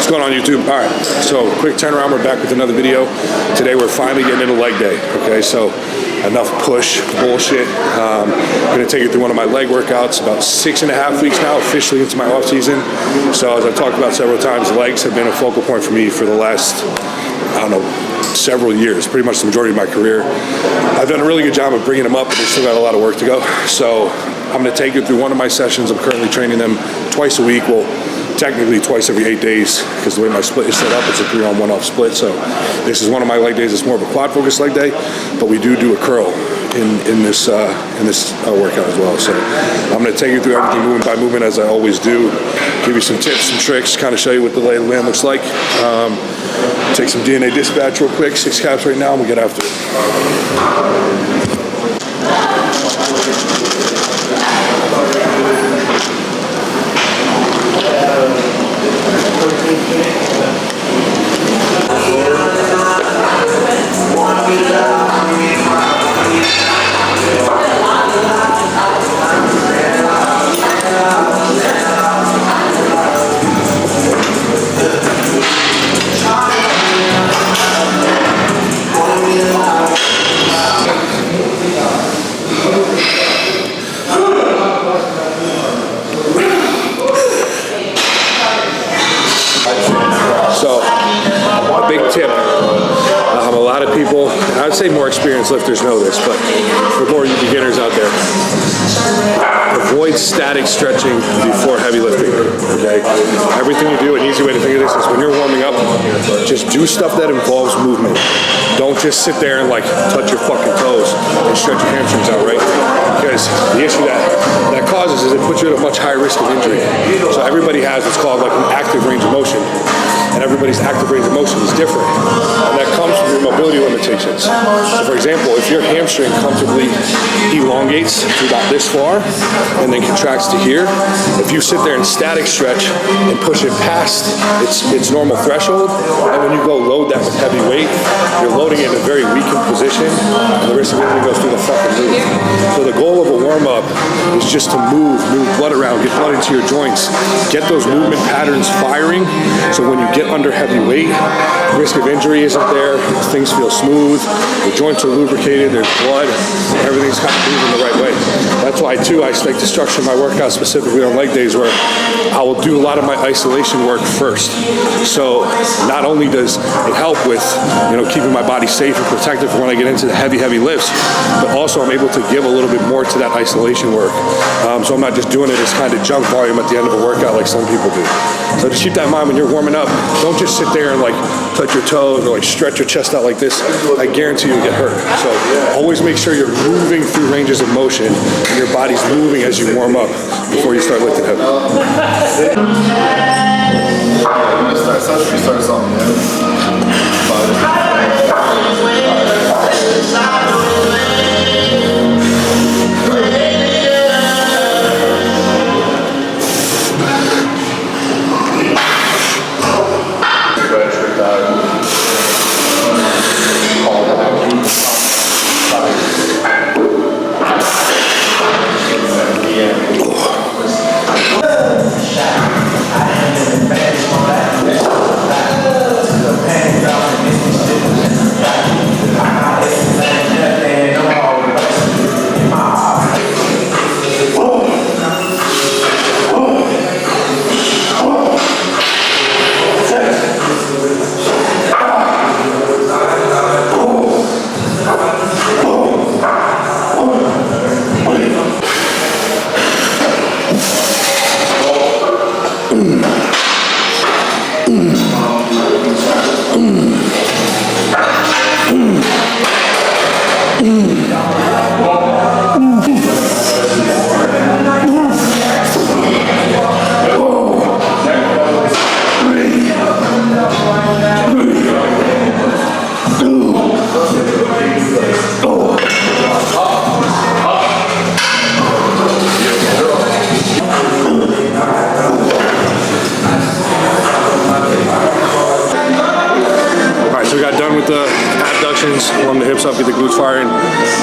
going on, YouTube? All right, so quick turnaround. We're back with another video. Today we're finally getting into leg day. Okay, so enough push bullshit. I'm gonna take you through one of my leg workouts. About 6.5 weeks now, officially into my off season. So as I've talked about several times, legs have been a focal point for me for the last, I don't know, several years, pretty much the majority of my career. I've done a really good job of bringing them up, but they still got a lot of work to go. So I'm gonna take you through one of my sessions. I'm currently training them twice a week. Well, technically twice every 8 days, because the way my split is set up, it's a 3 on 1 off split. So this is one of my leg days. It's more of a quad focused leg day, but we do a curl in this workout as well. So I'm going to take you through everything movement by movement, as I always do. Give you some tips, some tricks, kind of show you what the lay of the land looks like. Take some DNA dispatch real quick. 6 caps right now, and we'll get after it. A lot of people, and I'd say more experienced lifters know this, but for more you beginners out there, avoid static stretching before heavy lifting, okay? Everything you do, an easy way to think of this is when you're warming up, just do stuff that involves movement. Don't just sit there and like touch your fucking toes and stretch your hamstrings out, right? Because the issue that causes is it puts you at a much higher risk of injury. So everybody has what's called like an active range of motion, and everybody's active range of motion is different. And that comes from your mobility limitations. So for example, if your hamstring comfortably elongates to about this far and then contracts to here, if you sit there and static stretch and push it past its normal threshold, and when you go load that with heavy weight, you're loading it in a very weakened position, and the risk of injury goes through the fucking roof. So the goal of a warm-up is just to move blood around, get blood into your joints, get those movement patterns firing, so when you get under heavy weight, risk of injury isn't there, things feel smooth, the joints are lubricated, there's blood, everything's kind of moving the right way. That's why too I like to structure my workouts specifically on leg days, where I will do a lot of my isolation work first. So not only does it help with, you know, keeping my body safe and protected for when I get into the heavy lifts, but also I'm able to give a little bit more to that isolation work. So I'm not just doing it as kind of junk volume at the end of a workout like some people do. So just keep that in mind when you're warming up. Don't just sit there and like touch your toes or like stretch your chest out like this. I guarantee you'll get hurt. So always make sure you're moving through ranges of motion and your body's moving as you warm up before you start lifting heavy. Start something, warm the hips up, get the glutes glutes firing.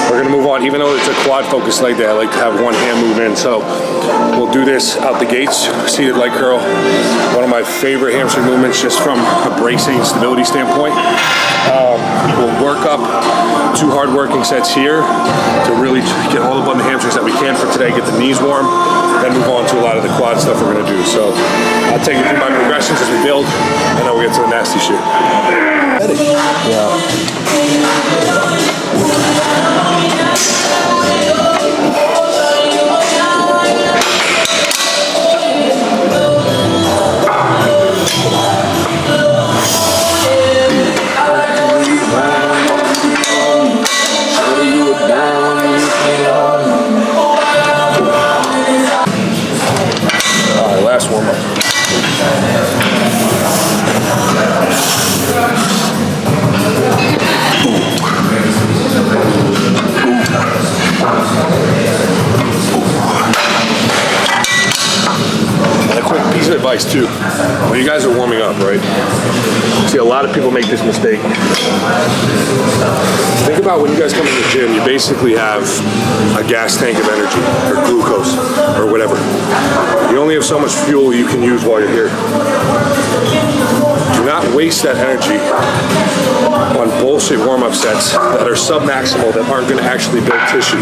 We're gonna move on, even though it's a quad focused leg day, I like to have one hand movement. So we'll do this out the gates, seated leg curl. One of my favorite hamstring movements just from a bracing stability standpoint. We'll work up 2 hard working sets here to really get all the blood in the hamstrings that we can for today, get the knees warm, then move on to a lot of the quad stuff we're gonna do. So I'll take you through my progressions as we build, and then we'll get to the nasty shit. Last warm up. And a quick piece of advice too, when you guys are warming up, right? See, a lot of people make this mistake. Think about when you guys come in the gym, you basically have a gas tank of energy or glucose or whatever. You only have so much fuel you can use while you're here. Do not waste that energy on bullshit warm-up sets that are sub-maximal, that aren't going to actually build tissue.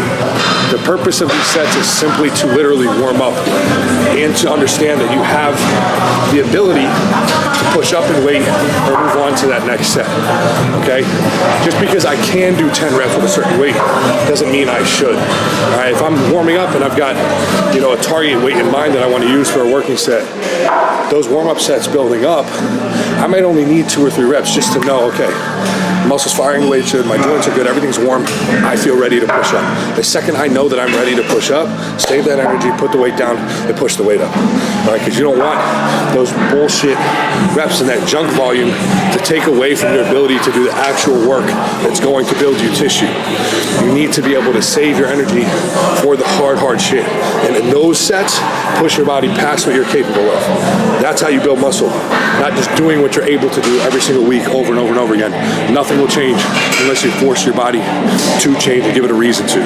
The purpose of these sets is simply to literally warm up and to understand that you have the ability to push up in weight or move on to that next set, okay? Just because I can do 10 reps with a certain weight doesn't mean I should. All right, if I'm warming up and I've got, you know, a target weight in mind that I want to use for a working set, those warm-up sets building up, I might only need 2 or 3 reps just to know, okay, muscles firing the way it should, my joints are good, everything's warm, I feel ready to push up. The second I know that I'm ready to push up, save that energy, put the weight down, and push the weight up. All right, because you don't want those bullshit reps and that junk volume to take away from your ability to do the actual work that's going to build you tissue. You need to be able to save your energy for the hard shit. And in those sets, push your body past what you're capable of. That's how you build muscle, not just doing what you're able to do every single week over and over and over again. Nothing will change unless you force your body to change and give it a reason to.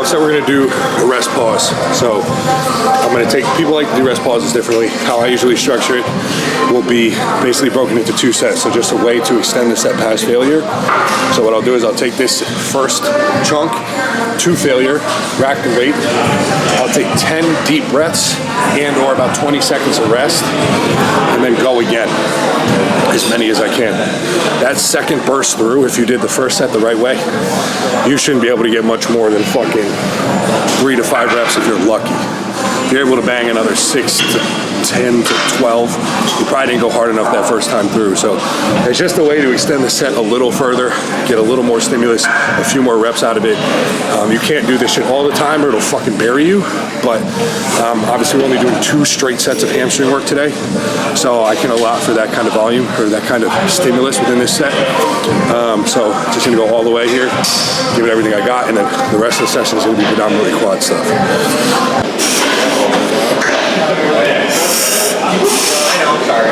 So we're going to do a rest pause. So I'm going to take, people like to do rest pauses differently. How I usually structure it will be basically broken into 2 sets. So just a way to extend the set past failure. So what I'll do is I'll take this first chunk to failure, rack the weight. I'll take 10 deep breaths and or about 20 seconds of rest, and then go again, as many as I can. That second burst through, if you did the first set the right way, you shouldn't be able to get much more than fucking 3 to 5 reps if you're lucky. If you're able to bang another 6 to 10 to 12, you probably didn't go hard enough that first time through. So it's just a way to extend the set a little further, get a little more stimulus, a few more reps out of it. You can't do this shit all the time or it'll fucking bury you. But obviously we're only doing 2 straight sets of hamstring work today. So I can allow for that kind of volume or that kind of stimulus within this set. So just gonna go all the way here, give it everything I got, and then the rest of the session is gonna be predominantly quad stuff. I know, sorry.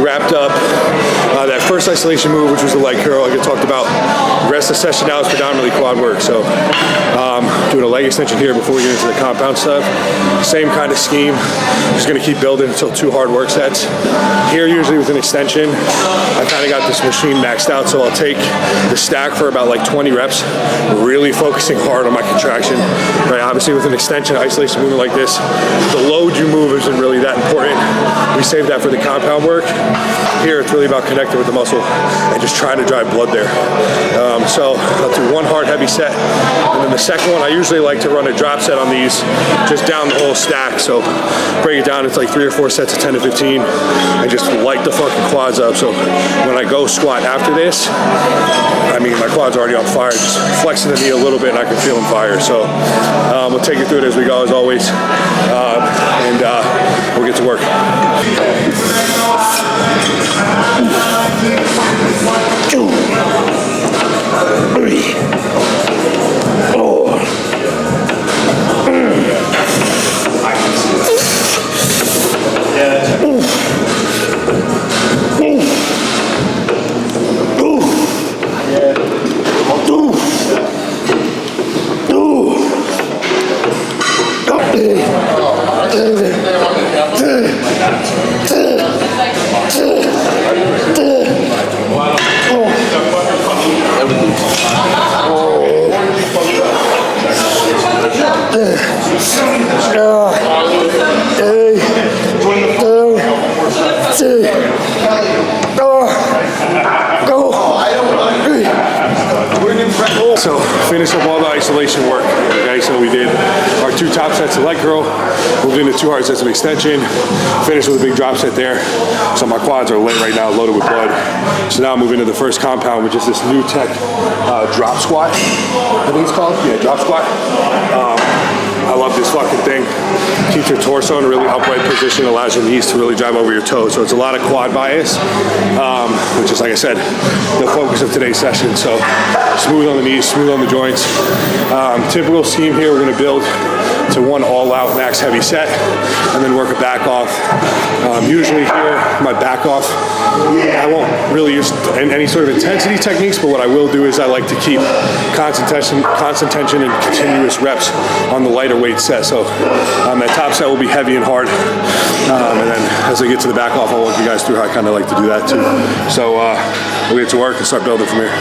wrapped up that first isolation move, which was the leg curl, like I talked about. The rest of the session now is predominantly quad work. So doing a leg extension here before we get into the compound stuff. Same kind of scheme. Just gonna keep building until 2 hard work sets. Here, usually with an extension, I kind of got this machine maxed out, so I'll take the stack for about like 20 reps, really focusing hard on my contraction. Right, obviously with an extension, isolation movement like this, the load you move isn't really that important. We save that for the compound work. Here, it's really about connecting with the muscle and just trying to drive blood there. So I'll do 1 hard heavy set, and then the second one, I usually like to run a drop set on these, just down the whole stack. So break it down, it's like 3 or 4 sets of 10 to 15, and just light the fucking quads up. So when I go squat after this, I mean, my quads are already on fire. Just flexing the knee a little bit and I can feel them fire. So we'll take you through it as we go, as always, and we'll get to work. 2, 3, 4. So finish up all the isolation work. Okay, so we did our 2 top sets of leg curl, moved into 2 hard sets of extension, finished with a big drop set there. So my quads are lit right now, loaded with blood. So now I move into the first compound, which is this new tech drop squat. I think it's called, yeah, drop squat. I love this fucking thing. Keeps your torso in a really upright position, allows your knees to really drive over your toes. So it's a lot of quad bias, which is, like I said, the focus of today's session. So smooth on the knees, smooth on the joints. Typical scheme here, we're gonna build to 1 all-out max heavy set, and then work a back off. Usually here, my back off, I won't really use any sort of intensity techniques, but what I will do is I like to keep constant tension and continuous reps on the lighter weight set. So that top set will be heavy and hard, and then as I get to the back off, I'll walk you guys through how I kind of like to do that too. So we'll get to work and start building from here.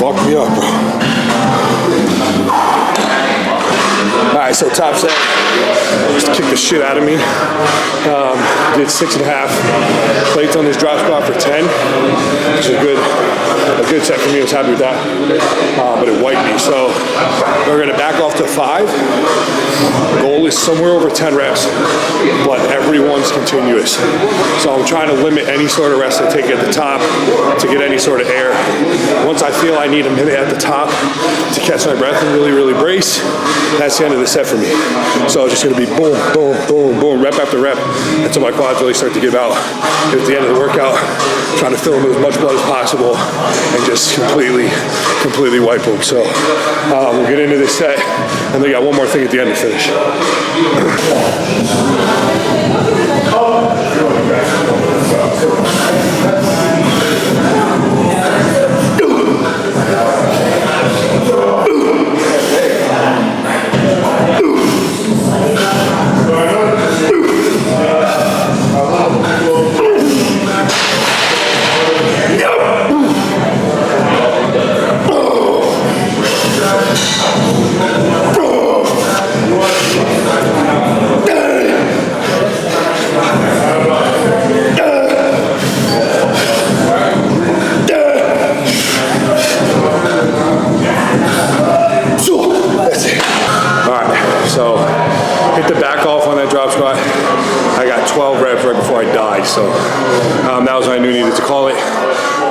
Fuck me up, bro. Alright, so top set. Just kicked the shit out of me. Did 6.5 plates on this drop squat for 10, which is a good set for me. I was happy with that, but it wiped me. So we're gonna back off to 5. Goal is somewhere over 10 reps, but everyone's continuous. So I'm trying to limit any sort of rest I take at the top to get any sort of air. Once I feel I need a minute at the top to catch my breath and really, really brace, that's the end of the set for me. me. So it's just gonna be boom, boom, boom, boom, rep after rep until my quads really start to give out. At the end of the workout, trying to fill them with as much blood as possible and just completely wipe them. So we'll get into this set, and then we got one more thing at the end to finish. So that was what I knew needed to call it.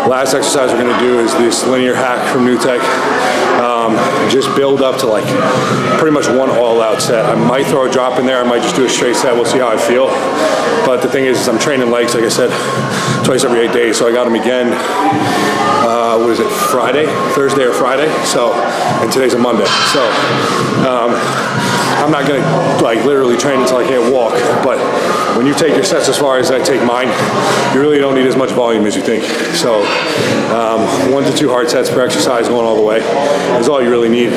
Last exercise we're gonna do is this linear hack from New Tech. Just build up to like pretty much one all-out set. I might throw a drop in there. I might just do a straight set. We'll see how I feel. But the thing is I'm training legs, like I said, twice every 8 days. So I got them again. What is it? Thursday or Friday. So, and today's a Monday. So I'm not gonna like literally train until I can't walk. But when you take your sets as far as I take mine, you really don't need as much volume as you think. So 1 to 2 hard sets per exercise going all the way is all you really need.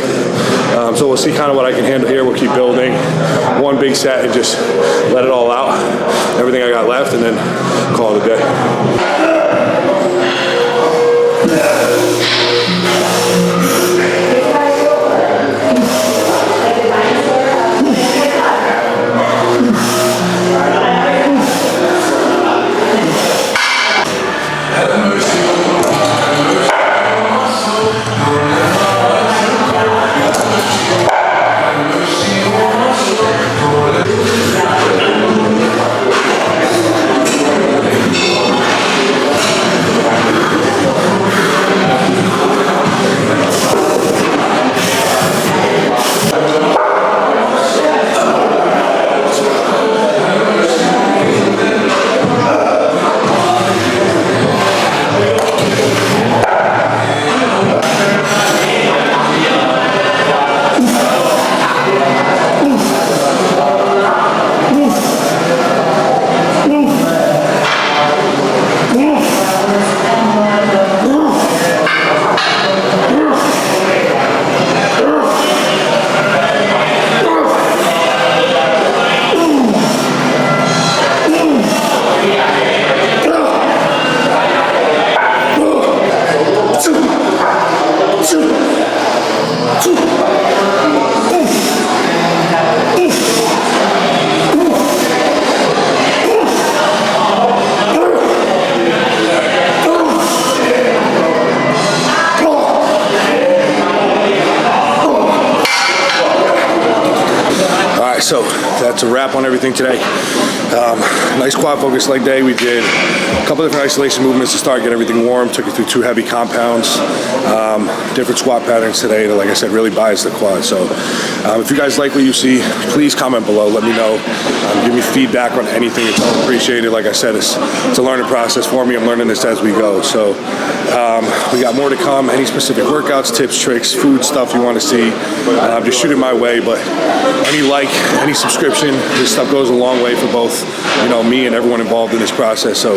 So we'll see kind of what I can handle here. We'll keep building one big set and just let it all out, everything I got left, and then call it a day. So that's a wrap on everything today. Nice quad focus leg day. We did a couple different isolation movements to start, get everything warm. Took it through 2 heavy compounds, different squat patterns today to, like I said, really bias the quad. So if you guys like what you see, please comment below. Let me know. Give me feedback on anything. It's all appreciated. Like I said, it's a learning process for me. I'm learning this as we go. So we got more to come. Any specific workouts, tips, tricks, food stuff you want to see, just shoot it my way. But any like, any subscription, this stuff goes a long way for both, you know, me and everyone involved in this process. So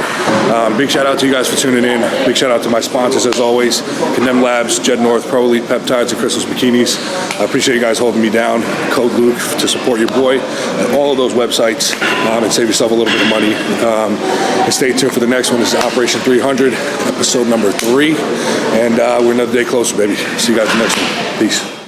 big shout out to you guys for tuning in. Big shout out to my sponsors as always, Condemn Labs, Jed North, Pro Elite Peptides, and Crystal's Bikinis. I appreciate you guys holding me down. Code Luke to support your boy at all of those websites and save yourself a little bit of money. And stay tuned for the next one. This is Operation 300, episode number 3. And we're another day closer, baby. See you guys in the next one. Peace.